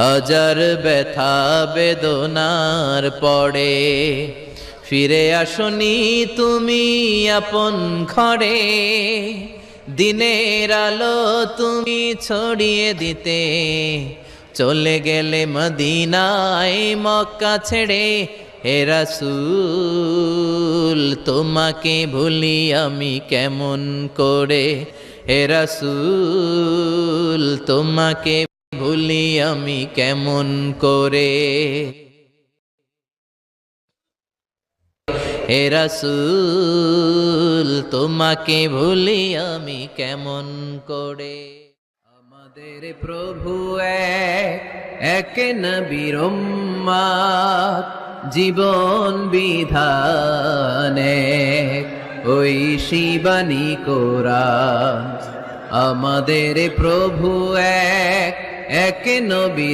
হাজার ব্যথা বেদনার পরে ফিরে আসনি তুমি আপন ঘরে। দিনের আলো তুমি ছড়িয়ে দিতে চলে গেলে মদিনায় মক্কা ছেড়ে। হে রাসূল তোমাকে ভুলি আমি কেমন করে। হে রাসূল তোমাকে ভুলি আমি কেমন করে। হে রাসূল তোমাকে ভুলি আমি কেমন করে। আমাদের প্রভু এক নবীর উম্মত, জীবন বিধানে ওই শিবানী কোরআন। আমাদের প্রভু এক নবী